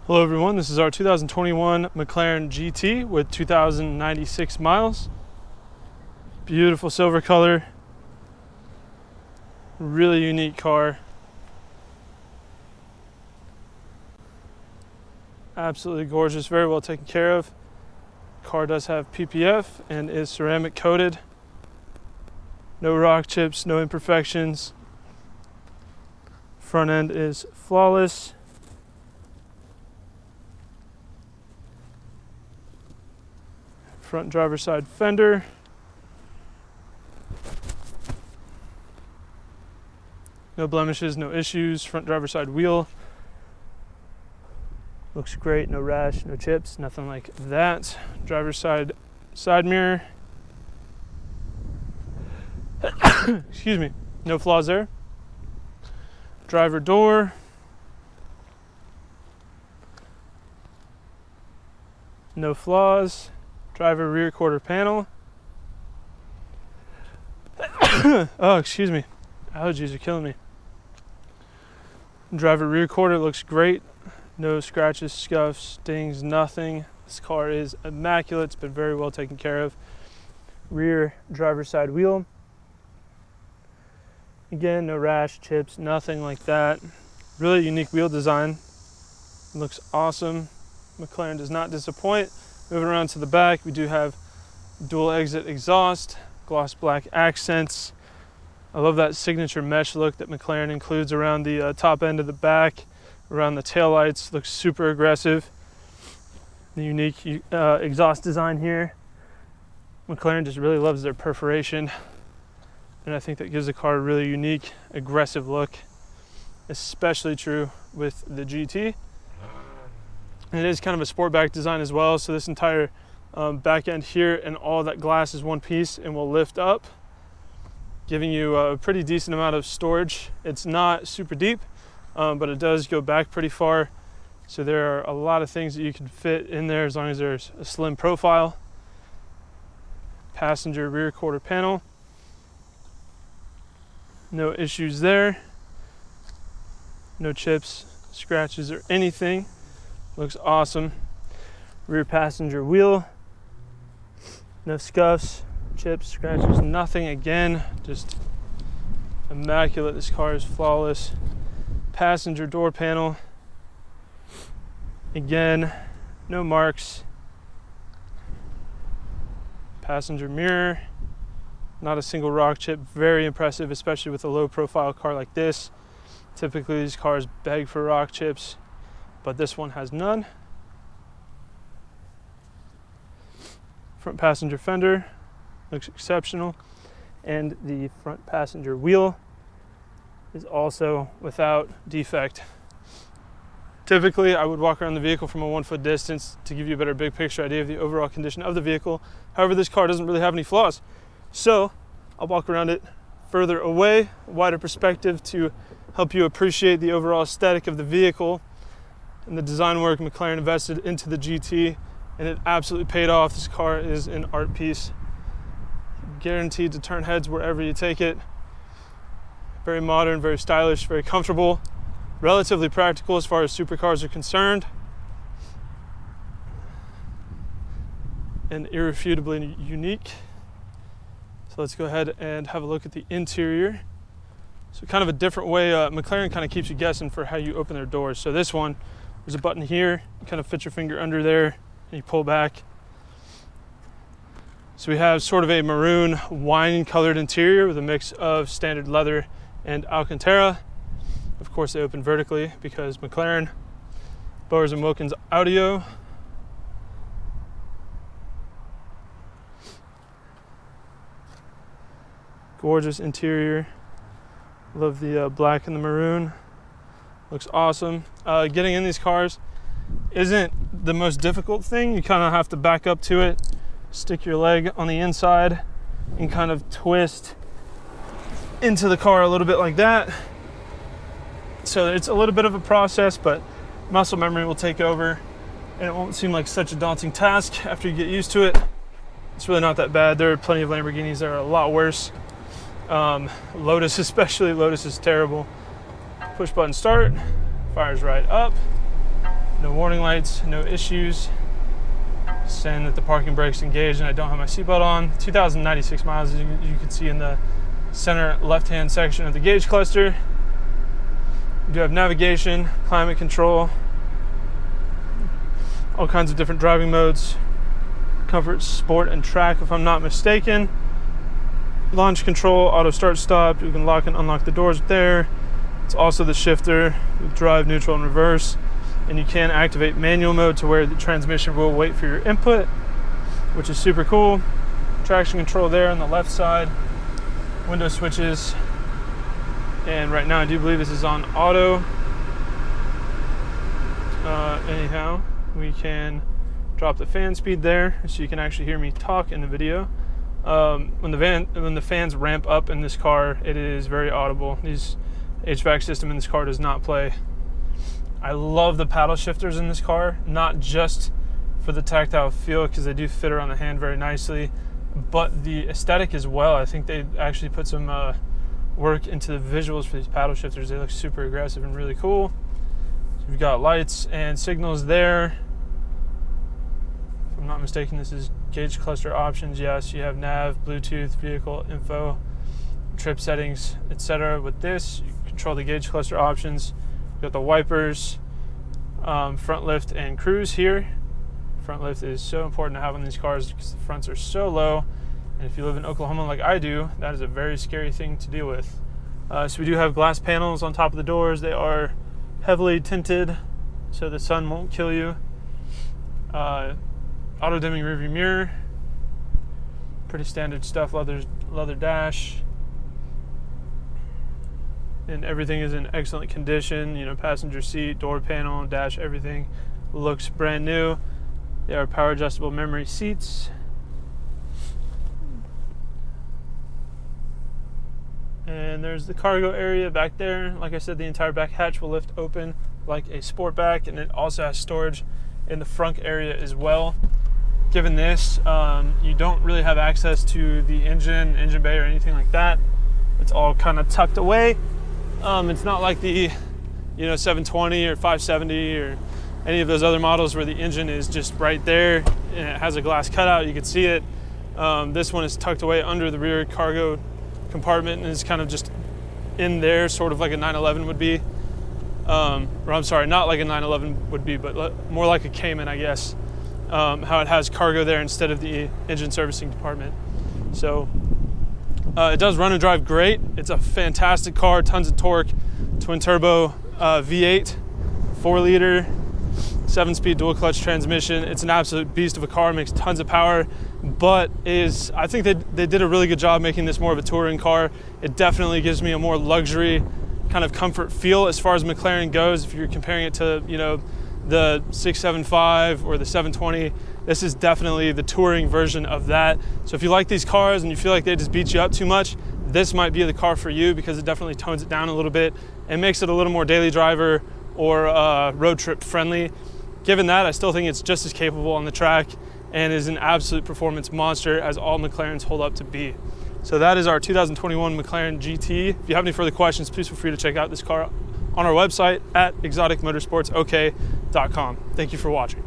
Hello everyone, this is our 2021 McLaren GT with 2,096 miles. Beautiful silver color. Really unique car. Absolutely gorgeous, very well taken care of. Car does have PPF and is ceramic coated. No rock chips, no imperfections. Front end is flawless. Front driver's side fender. No blemishes, no issues. Front driver's side wheel. Looks great, no rash, no chips, nothing like that. Driver's side mirror. Excuse me, no flaws there. Driver door. No flaws. Driver rear quarter panel. Oh, excuse me. Allergies are killing me. Driver rear quarter looks great. No scratches, scuffs, dings, nothing. This car is immaculate. It's been very well taken care of. Rear driver's side wheel. Again, no rash, chips, nothing like that. Really unique wheel design. Looks awesome. McLaren does not disappoint. Moving around to the back, we do have dual exit exhaust, gloss black accents. I love that signature mesh look that McLaren includes around the top end of the back, around the taillights. Looks super aggressive. The unique exhaust design here. McLaren just really loves their perforation, and I think that gives the car a really unique, aggressive look. Especially true with the GT. And it is kind of a sportback design as well, so this entire back end here and all that glass is one piece and will lift up, giving you a pretty decent amount of storage. It's not super deep, but it does go back pretty far, so there are a lot of things that you can fit in there as long as there's a slim profile. Passenger rear quarter panel. No issues there. No chips, scratches, or anything. Looks awesome. Rear passenger wheel. No scuffs, chips, scratches, nothing. Again, just immaculate. This car is flawless. Passenger door panel. Again, no marks. Passenger mirror. Not a single rock chip. Very impressive, especially with a low profile car like this. Typically these cars beg for rock chips, but this one has none. Front passenger fender looks exceptional, and the front passenger wheel is also without defect. Typically, I would walk around the vehicle from a 1 foot distance to give you a better big picture idea of the overall condition of the vehicle. However, this car doesn't really have any flaws, so I'll walk around it further away, wider perspective, to help you appreciate the overall aesthetic of the vehicle and the design work McLaren invested into the GT, and it absolutely paid off. This car is an art piece. Guaranteed to turn heads wherever you take it. Very modern, very stylish, very comfortable, relatively practical as far as supercars are concerned, and irrefutably unique. So let's go ahead and have a look at the interior. So kind of a different way, McLaren kind of keeps you guessing for how you open their doors. So this one, there's a button here, you kind of fit your finger under there and you pull back. So we have sort of a maroon wine colored interior with a mix of standard leather and Alcantara. Of course they open vertically because McLaren. Bowers & Wilkins audio. Gorgeous interior. Love the black and the maroon. Looks awesome. Getting in these cars isn't the most difficult thing. You kind of have to back up to it, stick your leg on the inside, and kind of twist into the car a little bit like that. So it's a little bit of a process, but muscle memory will take over, and it won't seem like such a daunting task after you get used to it. It's really not that bad. There are plenty of Lamborghinis that are a lot worse. Lotus especially, Lotus is terrible. Push button start, fires right up. No warning lights, no issues. Saying that the parking brake's engaged and I don't have my seatbelt on. 2,096 miles, as you can see in the center left-hand section of the gauge cluster. You do have navigation, climate control, all kinds of different driving modes, comfort, sport, and track, if I'm not mistaken. Launch control, auto start stop. You can lock and unlock the doors there. It's also the shifter with drive, neutral, and reverse. And you can activate manual mode to where the transmission will wait for your input, which is super cool. Traction control there on the left side. Window switches. And right now I do believe this is on auto. Anyhow, we can drop the fan speed there so you can actually hear me talk in the video. When the fans ramp up in this car, it is very audible. These HVAC system in this car does not play. I love the paddle shifters in this car, not just for the tactile feel, because they do fit around the hand very nicely, but the aesthetic as well. I think they actually put some work into the visuals for these paddle shifters. They look super aggressive and really cool. So we've got lights and signals there. If I'm not mistaken, this is gauge cluster options. Yes, you have nav, Bluetooth, vehicle info, trip settings, etc. With this, you control the gauge cluster options. You got the wipers, front lift and cruise here. Front lift is so important to have on these cars because the fronts are so low. And if you live in Oklahoma like I do, that is a very scary thing to deal with. So we do have glass panels on top of the doors. They are heavily tinted so the sun won't kill you. Auto dimming rearview mirror. Pretty standard stuff, leather dash. And everything is in excellent condition. You know, passenger seat, door panel, dash, everything looks brand new. They are power adjustable memory seats. And there's the cargo area back there. Like I said, the entire back hatch will lift open like a Sportback, and it also has storage in the front area as well. Given this, you don't really have access to the engine bay or anything like that. It's all kind of tucked away. It's not like the 720 or 570 or any of those other models where the engine is just right there and it has a glass cutout, you can see it. This one is tucked away under the rear cargo compartment and is kind of just in there, sort of like a 911 would be. Or I'm sorry, not like a 911 would be, but more like a Cayman, I guess. How it has cargo there instead of the engine servicing department. So it does run and drive great. It's a fantastic car, tons of torque, twin turbo V8, 4-liter, 7-speed dual clutch transmission. It's an absolute beast of a car, makes tons of power, but I think they did a really good job making this more of a touring car. It definitely gives me a more luxury kind of comfort feel as far as McLaren goes. If you're comparing it to, the 675 or the 720, this is definitely the touring version of that. So if you like these cars and you feel like they just beat you up too much, this might be the car for you because it definitely tones it down a little bit and makes it a little more daily driver or road trip friendly. Given that, I still think it's just as capable on the track and is an absolute performance monster as all McLarens hold up to be. So that is our 2021 McLaren GT. If you have any further questions, please feel free to check out this car on our website at exoticmotorsportsok.com. Thank you for watching.